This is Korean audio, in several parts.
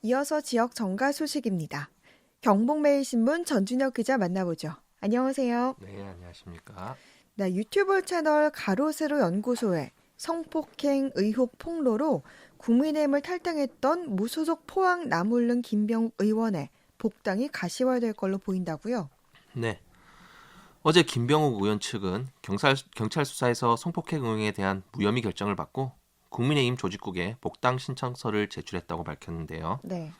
이어서 지역 정가 소식입니다. 경북매일신문 전준혁 기자 만나보죠. 안녕하세요. 네, 안녕하십니까. 네, 유튜브 채널 가로세로 연구소에 성폭행 의혹 폭로로 국민의힘을 탈당했던 무소속 포항 남울릉 김병욱 의원의 복당이 가시화될 걸로 보인다고요? 네, 어제 김병욱 의원 측은 경찰 수사에서 성폭행 의혹에 대한 무혐의 결정을 받고 국민의힘 조직국에 복당 신청서를 제출했다고 밝혔는데요. 네.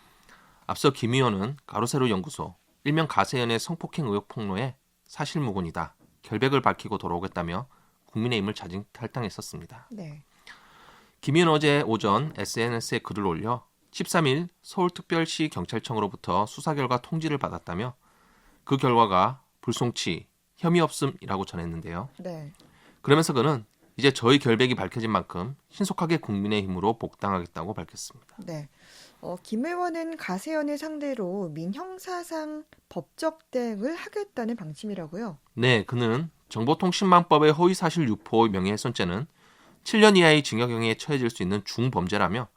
앞서 김 의원은 가로세로 연구소, 일명 가세연의 성폭행 의혹 폭로에 사실무근이다, 결백을 밝히고 돌아오겠다며 국민의힘을 자진 탈당했었습니다. 네. 김 의원은 어제 오전 SNS에 글을 올려 13일 서울특별시 경찰청으로부터 수사 결과 통지를 받았다며 그 결과가 불송치, 혐의 없음이라고 전했는데요. 네. 그러면서 그는 이제 저의 결백이 밝혀진 만큼 신속하게 국민의힘으로 복당하겠다고 밝혔습니다. 네. 김 의원은 가세연을 상대로 민형사상 법적 대응을 하겠다는 방침이라고요? 네, 그는 정보통신망법의 허위사실 유포 명예훼손죄는 7년 이하의 징역형에 처해질 수 있는 중범죄라며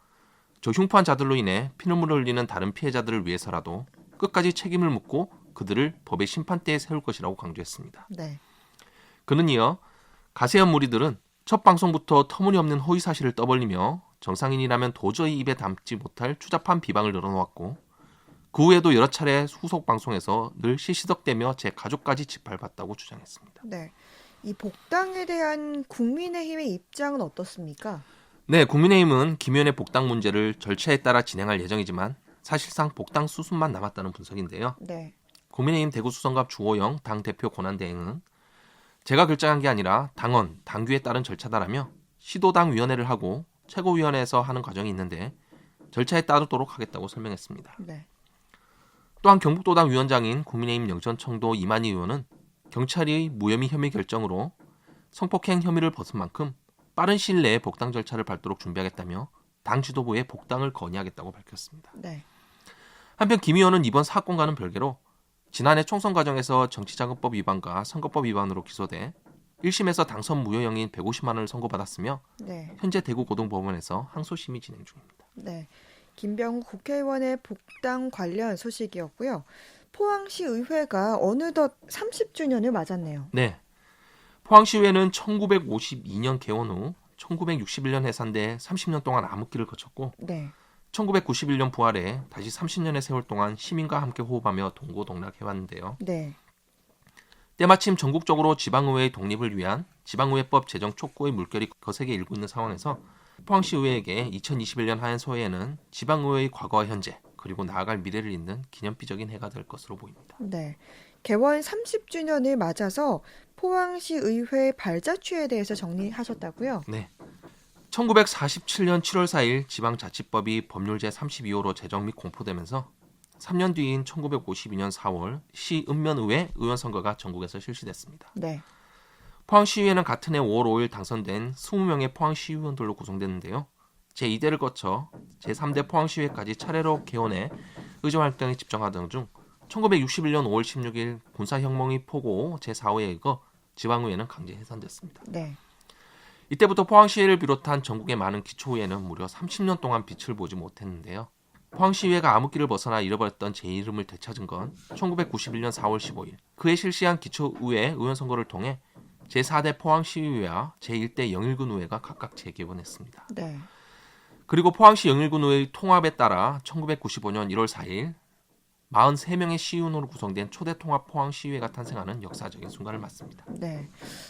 저 흉포한 자들로 인해 피눈물을 흘리는 다른 피해자들을 위해서라도 끝까지 책임을 묻고 그들을 법의 심판대에 세울 것이라고 강조했습니다. 네. 그는 이어 가세연 무리들은 첫 방송부터 터무니없는 허위사실을 떠벌리며 정상인이라면 도저히 입에 담지 못할 추잡한 비방을 늘어놓았고 그 후에도 여러 차례 후속 방송에서 늘 시시덕대며 제 가족까지 짓밟았다고 주장했습니다. 네. 이 복당에 대한 국민의힘의 입장은 어떻습니까? 네, 국민의힘은 김 의원의 복당 문제를 절차에 따라 진행할 예정이지만 사실상 복당 수순만 남았다는 분석인데요. 네. 국민의힘 대구수성갑 주호영 당대표 권한대행은 제가 결정한 게 아니라 당원, 당규에 따른 절차다라며 시도당 위원회를 하고 최고위원회에서 하는 과정이 있는데 절차에 따르도록 하겠다고 설명했습니다. 네. 또한 경북도당 위원장인 국민의힘 영천청도 이만희 의원은 경찰이 무혐의 혐의 결정으로 성폭행 혐의를 벗은 만큼 빠른 시일 내에 복당 절차를 밟도록 준비하겠다며 당 지도부에 복당을 건의하겠다고 밝혔습니다. 네. 한편 김 의원은 이번 사건과는 별개로 지난해 총선 과정에서 정치자금법 위반과 선거법 위반으로 기소돼 1심에서 당선 무효형인 150만 원을 선고받았으며 네. 현재 대구고등법원에서 항소심이 진행 중입니다. 네. 김병욱 국회의원의 복당 관련 소식이었고요. 포항시 의회가 어느덧 30주년을 맞았네요. 네, 포항시의회는 1952년 개원 후 1961년 해산돼 30년 동안 암흑기를 거쳤고 네. 1991년 부활해 다시 30년의 세월 동안 시민과 함께 호흡하며 동고동락해왔는데요. 네. 때마침 전국적으로 지방의회의 독립을 위한 지방의회법 제정 촉구의 물결이 거세게 일고 있는 상황에서 포항시의회에게 2021년 하한 소회에는 지방의회의 과거와 현재 그리고 나아갈 미래를 잇는 기념비적인 해가 될 것으로 보입니다. 네. 개원 30주년을 맞아서 포항시 의회 발자취에 대해서 정리하셨다고요? 네. 1947년 7월 4일 지방자치법이 법률 제32호로 제정 및 공포되면서 3년 뒤인 1952년 4월 시 읍면의회 의원 선거가 전국에서 실시됐습니다. 네. 포항시의회는 같은 해 5월 5일 당선된 20명의 포항시의원들로 구성됐는데요. 제2대를 거쳐 제3대 포항시의회까지 차례로 개원해 의정활동에 집중하던 중 1961년 5월 16일 군사혁명의 포고 제4호에 의거 지방의회는 강제 해산됐습니다. 네. 이때부터 포항시의회를 비롯한 전국의 많은 기초의회는 무려 30년 동안 빛을 보지 못했는데요. 포항시의회가 암흑기를 벗어나 잃어버렸던 제 이름을 되찾은 건 1991년 4월 15일 그해 실시한 기초의회 의원선거를 통해 제4대 포항시의회와 제1대 영일군 의회가 각각 재개원했습니다. 네. 그리고 포항시 영일군 의회의 통합에 따라 1995년 1월 4일 43명의 시의원으로 구성된 초대 통합 포항시의회가 탄생하는 역사적인 순간을 맞습니다. 네.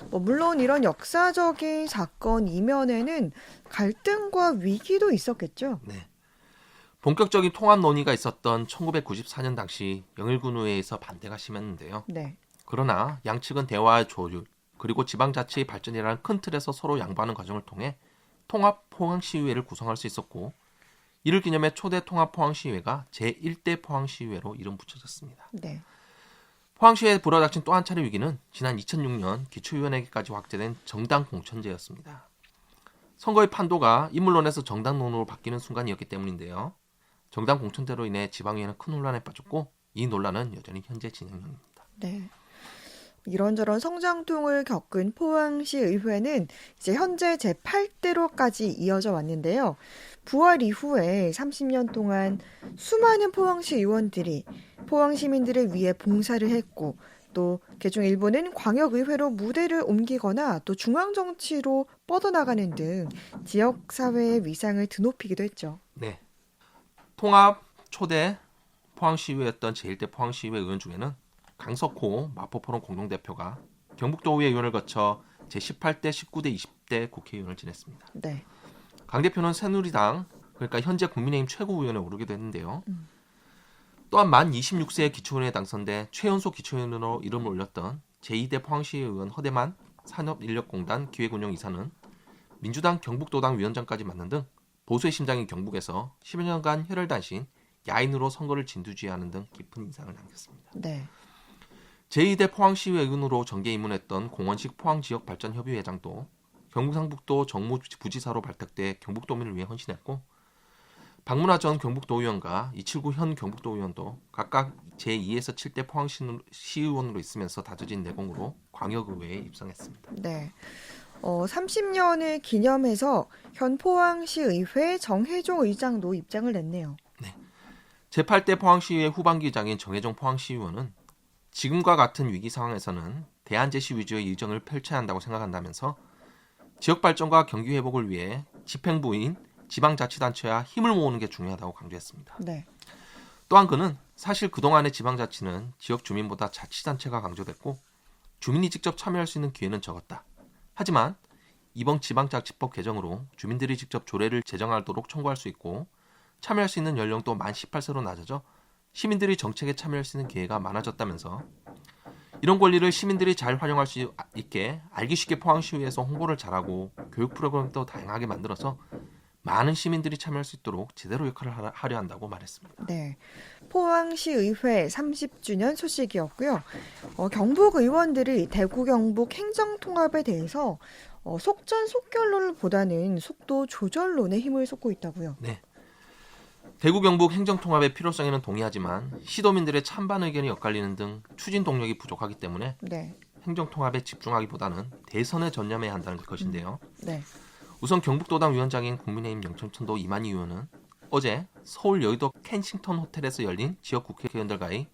물론 이런 역사적인 사건 이면에는 갈등과 위기도 있었겠죠? 네. 본격적인 통합 논의가 있었던 1994년 당시 영일군 의회에서 반대가 심했는데요. 네. 그러나 양측은 대화의 조율 그리고 지방자치의 발전이라는 큰 틀에서 서로 양보하는 과정을 통해 통합 포항시의회를 구성할 수 있었고 이를 기념해 초대 통합 포항시의회가 제1대 포항시의회로 이름 붙여졌습니다. 네. 포항시에 불어닥친 또 한 차례 위기는 지난 2006년 기초위원회까지 확대된 정당 공천제였습니다. 선거의 판도가 인물론에서 정당론으로 바뀌는 순간이었기 때문인데요. 정당 공천제로 인해 지방의회는 큰 혼란에 빠졌고 이 논란은 여전히 현재 진행 중입니다. 네. 이런저런 성장통을 겪은 포항시 의회는 이제 현재 제8대로까지 이어져 왔는데요. 부활 이후에 30년 동안 수많은 포항시 의원들이 포항 시민들을 위해 봉사를 했고 또 그중 일부는 광역의회로 무대를 옮기거나 또 중앙정치로 뻗어나가는 등 지역사회의 위상을 드높이기도 했죠. 네. 통합 초대 포항시의회였던 제1대 포항시의회 의원 중에는 강석호 마포포럼 공동대표가 경북도의회 의원을 거쳐 제18대, 19대, 20대 국회의원을 지냈습니다. 네. 강 대표는 새누리당, 그러니까 현재 국민의힘 최고위원에 오르기도 했는데요. 또한 만 26세에 기초의원에 당선돼 최연소 기초의원으로 이름을 올렸던 제2대 포항시의회 의원 허대만 산업인력공단 기획운영이사는 민주당 경북도당 위원장까지 맡는 등 보수의 심장인 경북에서 10여 년간 혈혈단신 야인으로 선거를 진두지휘하는 등 깊은 인상을 남겼습니다. 네. 제2대 포항시의회 의원으로 정계 입문했던 공원식 포항지역발전협의회장도 경북상북도 정무부지사로 발탁돼 경북도민을 위해 헌신했고 박문화 전 경북도의원과 이칠구 현 경북도의원도 각각 제2에서 7대 포항시의원으로 있으면서 다져진 내공으로 광역의회에 입성했습니다. 네. 30년을 기념해서 현 포항시의회 정혜종 의장도 입장을 냈네요. 제8대 포항시의회 후반기 의장인 정혜종 포항시의원은 지금과 같은 위기 상황에서는 대안제시 위주의 의정을 펼쳐야 한다고 생각한다면서 지역 발전과 경기 회복을 위해 집행부인 지방자치단체와 힘을 모으는 게 중요하다고 강조했습니다. 네. 또한 그는 사실 그동안의 지방자치는 지역 주민보다 자치단체가 강조됐고 주민이 직접 참여할 수 있는 기회는 적었다. 하지만 이번 지방자치법 개정으로 주민들이 직접 조례를 제정하도록 청구할 수 있고 참여할 수 있는 연령도 만 18세로 낮아져 시민들이 정책에 참여할 수 있는 기회가 많아졌다면서 이런 권리를 시민들이 잘 활용할 수 있게 알기 쉽게 포항시의회에서 홍보를 잘하고 교육 프로그램도 다양하게 만들어서 많은 시민들이 참여할 수 있도록 제대로 역할을 하려 한다고 말했습니다. 네. 포항시의회 30주년 소식이었고요. 경북 의원들이 대구 경북 행정통합에 대해서 속전속결론보다는 속도 조절론에 힘을 쏟고 있다고요. 네. 대구 경북 행정통합의 필요성에는 동의하지만 시도민들의 찬반 의견이 엇갈리는 등 추진 동력이 부족하기 때문에 네. 행정통합에 집중하기보다는 대선에 전념해야 한다는 것인데요. 네. 우선 경북도당 위원장인 국민의힘 영천천도 이만희 의원은 어제 서울 여의도 켄싱턴 호텔에서 열린 지역 국회의원들과의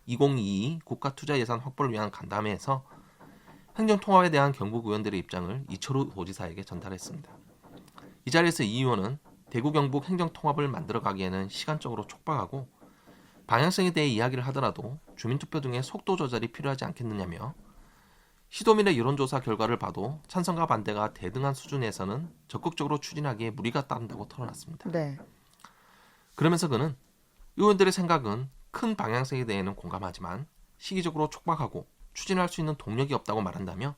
2022 국가투자예산 확보를 위한 간담회에서 행정통합에 대한 경북 의원들의 입장을 이철우 도지사에게 전달했습니다. 이 자리에서 이 의원은 대구 경북 행정통합을 만들어가기에는 시간적으로 촉박하고 방향성에 대해 이야기를 하더라도 주민투표 등의 속도 조절이 필요하지 않겠느냐며 시도민의 여론조사 결과를 봐도 찬성과 반대가 대등한 수준에서는 적극적으로 추진하기에 무리가 따른다고 털어놨습니다. 네. 그러면서 그는 의원들의 생각은 큰 방향성에 대해는 공감하지만 시기적으로 촉박하고 추진할 수 있는 동력이 없다고 말한다며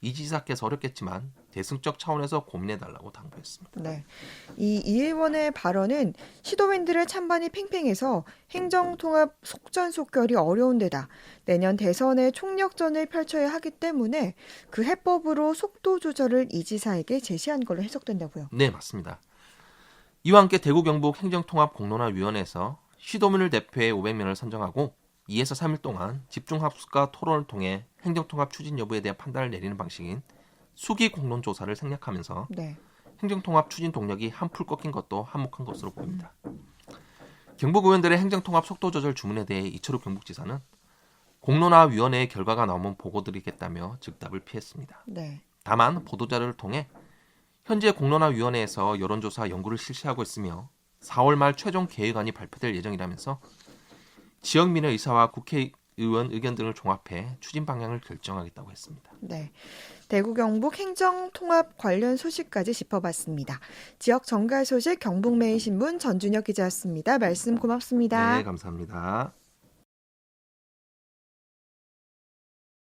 이 지사께서 어렵겠지만 대승적 차원에서 고민해달라고 당부했습니다. 네. 이 의원의 발언은 시도민들의 찬반이 팽팽해서 행정통합 속전속결이 어려운 데다 내년 대선에 총력전을 펼쳐야 하기 때문에 그 해법으로 속도 조절을 이 지사에게 제시한 걸로 해석된다고요. 네, 맞습니다. 이와 함께 대구 경북 행정통합공론화위원회에서 시도민을 대표해 500명을 선정하고 2에서 3일 동안 집중합숙과 토론을 통해 행정통합 추진 여부에 대한 판단을 내리는 방식인 수기 공론조사를 생략하면서 네. 행정통합 추진 동력이 한풀 꺾인 것도 한몫한 것으로 보입니다. 경북 의원들의 행정통합 속도 조절 주문에 대해 이철우 경북지사는 공론화위원회의 결과가 나오면 보고드리겠다며 즉답을 피했습니다. 네. 다만 보도자료를 통해 현재 공론화위원회에서 여론조사 연구를 실시하고 있으며 4월 말 최종 계획안이 발표될 예정이라면서 지역민의 의사와 국회의원 의견 등을 종합해 추진 방향을 결정하겠다고 했습니다. 네. 대구 경북 행정통합 관련 소식까지 짚어봤습니다. 지역 정갈 소식 경북매일신문 전준혁 기자였습니다. 말씀 고맙습니다. 네, 감사합니다.